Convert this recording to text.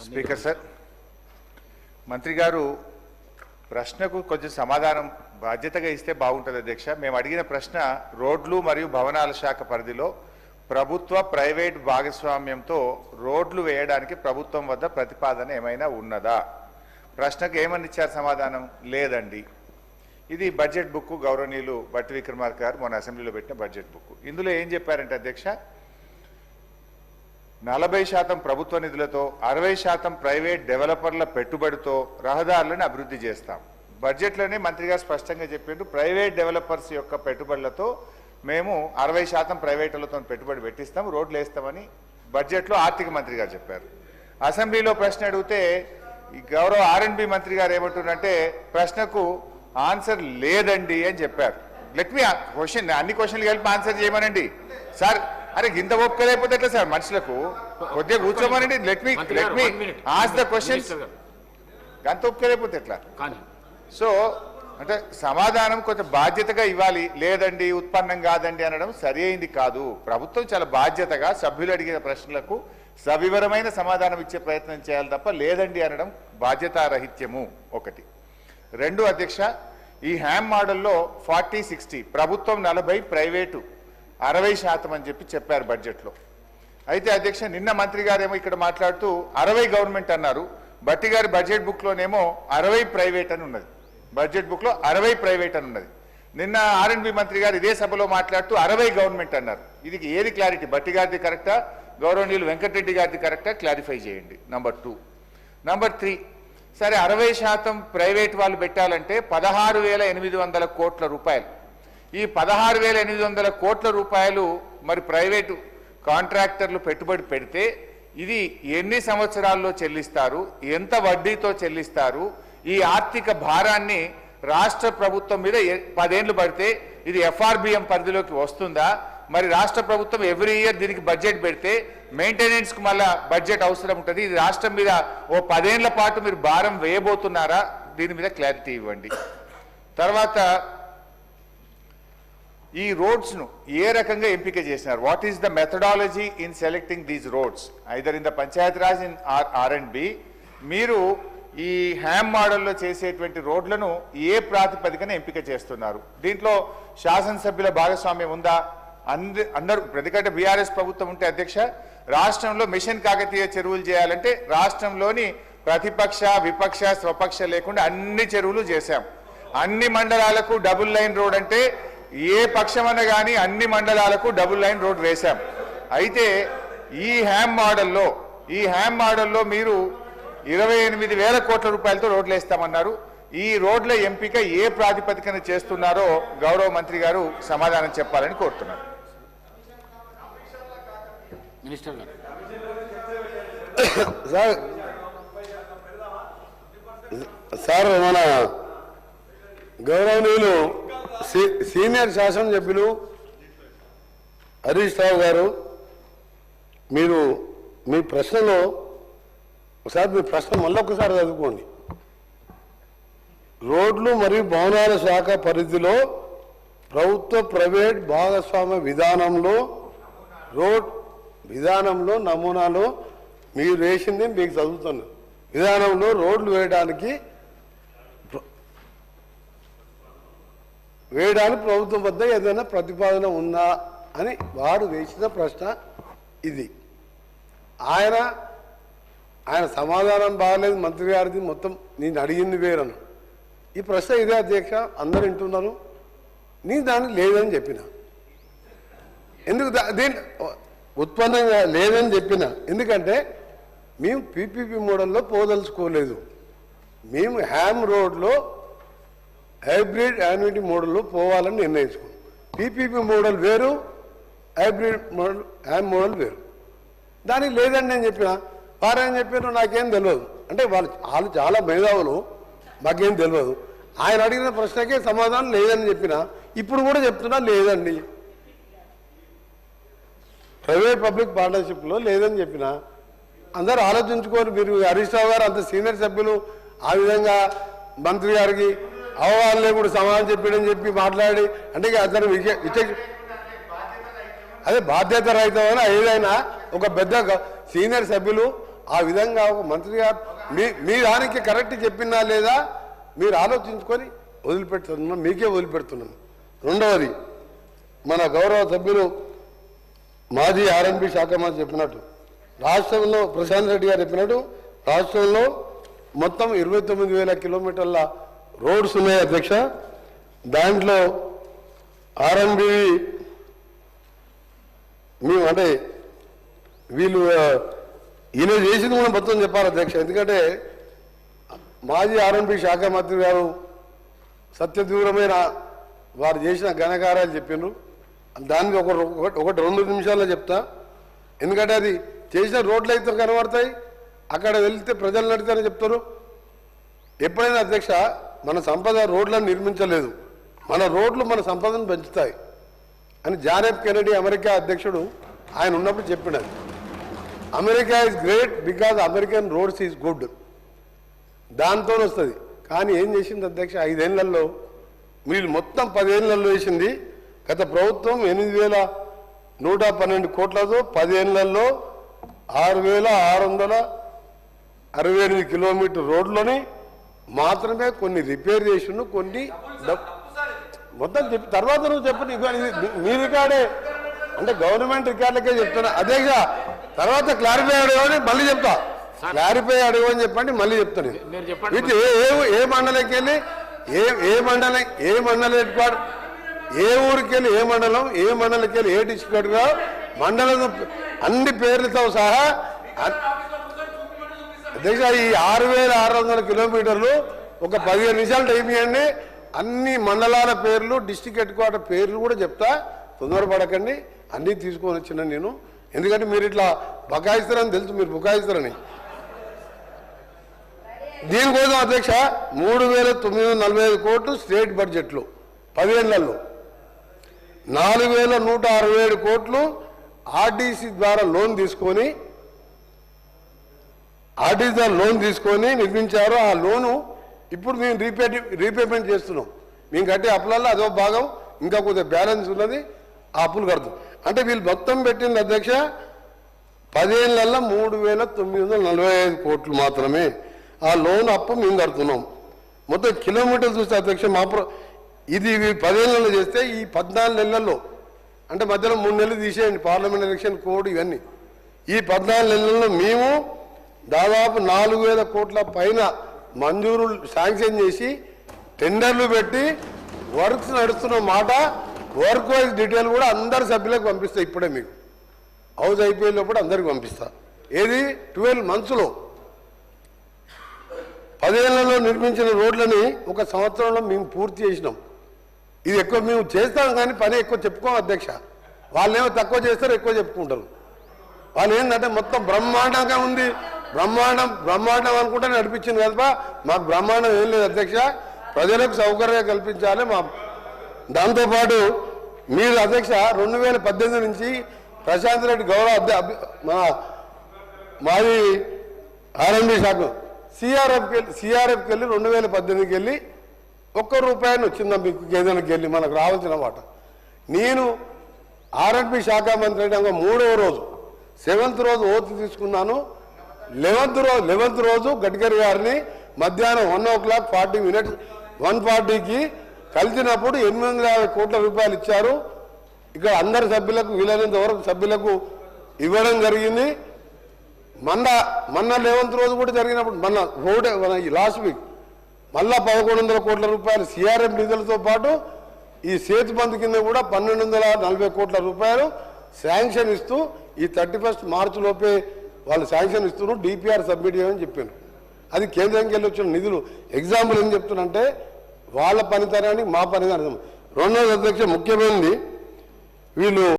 Speaker sir, మంత్రి గారు ప్రశ్నకు కొంచెం సమాధానం బాధ్యతగా ఇస్తే బాగుంటుంది అధ్యక్ష. మేము అడిగిన ప్రశ్న రోడ్లు మరియు భవనాల శాఖ పరిధిలో ప్రభుత్వ ప్రైవేట్ భాగస్వామ్యంతో రోడ్లు వేయడానికి ప్రభుత్వం వద్ద ప్రతిపాదన ఏమైనా ఉన్నదా? ప్రశ్నకు ఏమని ఇచ్చారు సమాధానం? లేదండి. ఇది బడ్జెట్ బుక్, గౌరవనీయులు బట్టి విక్రమార్క గారు మొన్న అసెంబ్లీలో పెట్టిన బడ్జెట్ బుక్. ఇందులో ఏం చెప్పారంటే అధ్యక్ష, 40% ప్రభుత్వ నిధులతో 60% ప్రైవేట్ డెవలపర్ల పెట్టుబడితో రహదారులను అభివృద్ధి చేస్తాం. బడ్జెట్లోనే మంత్రి గారు స్పష్టంగా చెప్పారు, ప్రైవేట్ డెవలపర్స్ యొక్క పెట్టుబడులతో మేము 60% ప్రైవేటులతో పెట్టుబడి పెట్టిస్తాం, రోడ్లు వేస్తామని బడ్జెట్లో ఆర్థిక మంత్రి గారు చెప్పారు. అసెంబ్లీలో ప్రశ్న అడిగితే ఈ గౌరవ R&B మంత్రి గారు ఏమంటున్నారంటే ప్రశ్నకు ఆన్సర్ లేదండి అని చెప్పారు. లెట్ మీ క్వశ్చన్, అన్ని క్వశ్చన్లు కలిపి ఆన్సర్ చేయమనండి సార్. అరే గింత ఒప్పుకోలేకపోతే ఎట్లా సార్? మనుషులకు కొద్దిగా కూర్చోమనండి. Let me ask the questions. గంత ఒప్పుకోలేకపోతే ఎట్లా? సో అంటే సమాధానం కొంచెం బాధ్యతగా ఇవ్వాలి. లేదండి, ఉత్పన్నం కాదండి అనడం సరి అయింది కాదు. ప్రభుత్వం చాలా బాధ్యతగా సభ్యులు అడిగిన ప్రశ్నలకు సవివరమైన సమాధానం ఇచ్చే ప్రయత్నం చేయాలి తప్ప లేదండి అనడం బాధ్యతారహిత్యము. ఒకటి. రెండు అధ్యక్ష, ఈ హ్యామ్ మోడల్లో 40-60 ప్రభుత్వం 40, ప్రైవేటు 60% అని చెప్పారు బడ్జెట్లో. అయితే అధ్యక్ష నిన్న మంత్రి గారేమో ఇక్కడ మాట్లాడుతూ 60 గవర్నమెంట్ అన్నారు. బట్టి గారి బడ్జెట్ బుక్లోనేమో 60 ప్రైవేట్ అని ఉన్నది. బడ్జెట్ బుక్లో 60 ప్రైవేట్ అని ఉన్నది. నిన్న R&B మంత్రి గారు ఇదే సభలో మాట్లాడుతూ 60 గవర్నమెంట్ అన్నారు. ఇది ఏది క్లారిటీ? బట్టి గారిది కరెక్టా, గౌరవనీయులు వెంకటరెడ్డి గారిది కరెక్టా? క్లారిఫై చేయండి. నంబర్ 2. నంబర్ 3, సరే 60% ప్రైవేట్ వాళ్ళు పెట్టాలంటే 16,800 కోట్ల రూపాయలు. ఈ 16,800 కోట్ల రూపాయలు మరి ప్రైవేటు కాంట్రాక్టర్లు పెట్టుబడి పెడితే ఇది ఎన్ని సంవత్సరాల్లో చెల్లిస్తారు, ఎంత వడ్డీతో చెల్లిస్తారు? ఈ ఆర్థిక భారాన్ని రాష్ట్ర ప్రభుత్వం మీద 10 ఏళ్లు పడితే ఇది FRBM పరిధిలోకి వస్తుందా? మరి రాష్ట్ర ప్రభుత్వం ఎవ్రీ ఇయర్ దీనికి బడ్జెట్ పెడితే మెయింటెనెన్స్కి మళ్ళా బడ్జెట్ అవసరం ఉంటుంది. ఇది రాష్ట్రం మీద ఓ 10 ఏళ్ల పాటు మీరు భారం వేయబోతున్నారా? దీని మీద క్లారిటీ ఇవ్వండి. తర్వాత ఈ రోడ్స్ను ఏ రకంగా ఎంపిక చేసినారు? What is the methodology in selecting these roads either in the Panchayat Raj in R&B? మీరు ఈ హ్యామ్ మోడల్లో చేసేటువంటి రోడ్లను ఏ ప్రాతిపదికన ఎంపిక చేస్తున్నారు? దీంట్లో శాసనసభ్యుల భాగస్వామ్యం ఉందా? అందరూ, ఎందుకంటే బీఆర్ఎస్ ప్రభుత్వం ఉంటే అధ్యక్ష రాష్ట్రంలో మిషన్ కాకతీయ చెరువులు చేయాలంటే రాష్ట్రంలోని ప్రతిపక్ష, విపక్ష, స్వపక్ష లేకుండా అన్ని చెరువులు చేశాం. అన్ని మండలాలకు డబుల్ లైన్ రోడ్ అంటే ఏ పక్షమన్న కానీ అన్ని మండలాలకు డబుల్ లైన్ రోడ్ వేశాం. అయితే ఈ హ్యామ్ మోడల్లో మీరు 28,000 కోట్ల రూపాయలతో రోడ్లు వేస్తామన్నారు. ఈ రోడ్ల ఎంపిక ఏ ప్రాతిపదికన చేస్తున్నారో గౌరవ మంత్రి గారు సమాధానం చెప్పాలని కోరుతున్నారు. మినిస్టర్ గారు. సార్ మన గౌరవనీయులు సీనియర్ శాసనసభ్యులు హరీష్ రావు గారు, మీరు మీ ప్రశ్నలో ఒకసారి మీ ప్రశ్న మళ్ళొకసారి చదువుకోండి. రోడ్లు మరియు భవనాల శాఖ పరిధిలో ప్రభుత్వ ప్రైవేట్ భాగస్వామ్య విధానంలో నమూనాలో మీరు వేసింది మీకు చదువుతున్నారు. విధానంలో రోడ్లు వేయడానికి ప్రభుత్వం వద్ద ఏదైనా ప్రతిపాదన ఉందా అని వారు వేసిన ప్రశ్న ఇది. ఆయన సమాధానం బాగాలేదు మంత్రి గారిది, మొత్తం నేను అడిగింది వేరను. ఈ ప్రశ్న ఇదే అధ్యక్ష, అందరు వింటున్నారు. నేను దానికి లేదని చెప్పిన. ఎందుకు దీని ఉత్పన్నంగా లేదని చెప్పిన? ఎందుకంటే మేము PPP మోడల్లో పోదలుచుకోలేదు. మేము హ్యామ్ రోడ్లో హైబ్రిడ్ యాన్యుటీ మోడల్లో పోవాలని నిర్ణయించుకున్నాం. PPP మోడల్ వేరు, హైబ్రిడ్ మోడల్, హ్యామ్ మోడల్ వేరు. దానికి లేదని నేను చెప్పిన. వారేం చెప్పారు నాకేం తెలియదు. అంటే వాళ్ళు చాలా మేధావులు, మాకేం తెలియదు. ఆయన అడిగిన ప్రశ్నకే సమాధానం లేదని చెప్పిన. ఇప్పుడు కూడా చెప్తున్నా లేదండి. ప్రైవేట్ పబ్లిక్ పార్ట్నర్షిప్లో లేదని చెప్పిన. అందరూ ఆలోచించుకొని, మీరు హరీష్ రావు గారు అంత సీనియర్ సభ్యులు ఆ విధంగా మంత్రి గారికి అవగాహన కూడా సమాధానం చెప్పాడని చెప్పి మాట్లాడి, అంటే అతను అదే బాధ్యత రహితమైన ఏదైనా ఒక పెద్ద సీనియర్ సభ్యులు ఆ విధంగా ఒక మంత్రి గారు మీ దానికి కరెక్ట్ చెప్పినా లేదా మీరు ఆలోచించుకొని వదిలిపెడుతున్నాను, మీకే వదిలిపెడుతున్నాను. రెండవది, మన గౌరవ సభ్యులు మాజీ ఆర్ఎండ్బి శాఖ మంత్రి చెప్పినట్టు, రాష్ట్రంలో ప్రశాంత్ రెడ్డి గారు చెప్పినట్టు రాష్ట్రంలో మొత్తం 29,000 కిలోమీటర్ల రోడ్స్ ఉన్నాయి అధ్యక్ష. దాంట్లో ఆర్ఎండ్బి మేము అంటే వీళ్ళు ఈయన చేసింది కూడా మొత్తం చెప్పాలి అధ్యక్ష. ఎందుకంటే మాజీ ఆర్ఎండ్బి శాఖ మంత్రి గారు సత్యదూరమైన వారు చేసిన ఘనకార్యాలు చెప్పిండ్రు. దానికి ఒకటి 2 నిమిషాల్లో చెప్తా. ఎందుకంటే అది చేసిన రోడ్లు అయితే కనబడతాయి, అక్కడ వెళ్తే ప్రజలు నడితారని చెప్తారు. ఎప్పుడైనా అధ్యక్ష మన సంపద రోడ్లను నిర్మించలేదు, మన రోడ్లు మన సంపదను పెంచుతాయి అని జాన్ ఎఫ్ కెనడీ అమెరికా అధ్యక్షుడు ఆయన ఉన్నప్పుడు చెప్పినది. America is great because American roads is good, దాంతో వస్తుంది. కానీ ఏం చేసింది అధ్యక్ష 5 ఏళ్లలో, మీరు మొత్తం 10 ఏళ్లలో వేసింది. గత ప్రభుత్వం 8,112 కోట్లతో 10 ఏళ్లలో 6,668 కిలోమీటర్ రోడ్లని మాత్రమే కొన్ని రిపేర్ చేసిండు, కొన్ని మొత్తం చెప్పి తర్వాత నువ్వు చెప్పు. మీ రికార్డే అంటే గవర్నమెంట్ రికార్డులకే చెప్తున్నా అధ్యక్ష. తర్వాత క్లారిఫై అడగని మళ్ళీ చెప్తా, క్లారిఫై అడగని చెప్పండి మళ్ళీ చెప్తాను. ఇది ఏ మండలంకి వెళ్ళి ఏ మండలం హెడ్ క్వార్టర్, ఏ ఊరికి వెళ్ళి ఏ మండలంకి వెళ్ళి ఏ డిస్ట్రిక్ట్ గా మండలం అన్ని పేర్లతో సహా అధ్యక్ష ఈ 6,600 కిలోమీటర్లు ఒక 15 నిమిషాలు టైం ఇవ్వండి. అన్ని మండలాల పేర్లు డిస్ట్రిక్ట్ హెడ్ క్వార్టర్ పేర్లు కూడా చెప్తా, తొందరపడకండి. అన్నీ తీసుకొని వచ్చిన నేను, ఎందుకంటే మీరు ఇట్లా బకాయిస్తారని తెలుసు, మీరు బుకాయిస్తారని. దీనికోసం అధ్యక్ష 3,945 కోట్లు స్టేట్ బడ్జెట్లో 10 ఏళ్లలో, 4,167 కోట్లు ఆర్టీసీ ద్వారా లోన్ తీసుకొని నిర్మించారు. ఆ లోను ఇప్పుడు మేము రీపేమెంట్ చేస్తున్నాం. మేము కట్టే అప్పులలో అదో భాగం ఇంకా కొద్దిగా బ్యాలెన్స్ ఉన్నది, ఆ అప్పులు కడతాం. అంటే వీళ్ళు మొత్తం పెట్టింది అధ్యక్ష 10 ఏళ్లలో 3,945 కోట్లు మాత్రమే. ఆ లోన్ అప్పు మేము కడుతున్నాం. మొత్తం కిలోమీటర్లు చూస్తే అధ్యక్ష ఇది 10 ఏళ్లలో చేస్తే ఈ 14 నెలల్లో, అంటే మధ్యలో 3 నెలలు తీసేయండి పార్లమెంట్ ఎలక్షన్ కోడ్ ఇవన్నీ, ఈ 14 నెలల్లో మేము దాదాపు 4,000 కోట్ల పైన మంజూరు శాంక్షన్ చేసి టెండర్లు పెట్టి వర్క్స్ నడుస్తున్న మాట. వర్క్ వైజ్ డీటెయిల్ కూడా అందరి సభ్యులకు పంపిస్తా. ఇప్పుడే మీకు హౌస్ అయిపోయేలో కూడా అందరికి పంపిస్తా. ఏది 12 మంత్స్లో 10 ఏళ్లలో నిర్మించిన రోడ్లని 1 సంవత్సరంలో మేము పూర్తి చేసినాం. ఇది ఎక్కువ మేము చేస్తాం కానీ పని ఎక్కువ చెప్పుకోం అధ్యక్ష. వాళ్ళేమో తక్కువ చేస్తారు, ఎక్కువ చెప్పుకుంటారు. వాళ్ళు ఏంటంటే మొత్తం బ్రహ్మాండంగా ఉంది, బ్రహ్మాండం అనుకుంటే నడిపించింది కదా. మాకు బ్రహ్మాండం ఏం లేదు అధ్యక్ష. ప్రజలకు సౌకర్యం కల్పించాలి. దాంతోపాటు మీరు అధ్యక్ష 2018 నుంచి ప్రశాంత్ రెడ్డి గౌరవ మాది ఆర్ఎండ్బి శాఖ సిఆర్ఎఫ్కి వెళ్ళి 2018కి వెళ్ళి ₹1 వచ్చిందా మీకు ఏదైనాకి వెళ్ళి మనకు రావాల్సిన మాట. నేను ఆర్ఎండ్బి శాఖ మంత్రి అంటే 3వ రోజు 7th రోజు ఓత్ తీసుకున్నాను. 11th రోజు గడ్కరీ గారిని మధ్యాహ్నం 1:40 1:40కి కలిసినప్పుడు 850 కోట్ల రూపాయలు ఇచ్చారు. ఇక్కడ అందరి సభ్యులకు వీలైనంత వరకు సభ్యులకు ఇవ్వడం జరిగింది. మొన్న 11th రోజు కూడా జరిగినప్పుడు మన లాస్ట్ వీక్ మళ్ళా 1,100 కోట్ల రూపాయలు సిఆర్ఎం నిధులతో పాటు ఈ సేతు బంధు కింద కూడా 1,240 కోట్ల రూపాయలు శాంక్షన్ ఇస్తూ ఈ 31 మార్చి లోపే వాళ్ళు శాంక్షన్ ఇస్తున్నారు. డిపిఆర్ సబ్మిట్ చేయమని చెప్పాను. అది కేంద్రంకి వెళ్ళి వచ్చిన నిధులు. ఎగ్జాంపుల్ ఏం చెప్తున్నంటే వాళ్ళ పనితనానికి మా పనితనం. రెండోది అధ్యక్ష ముఖ్యమైనది, వీళ్ళు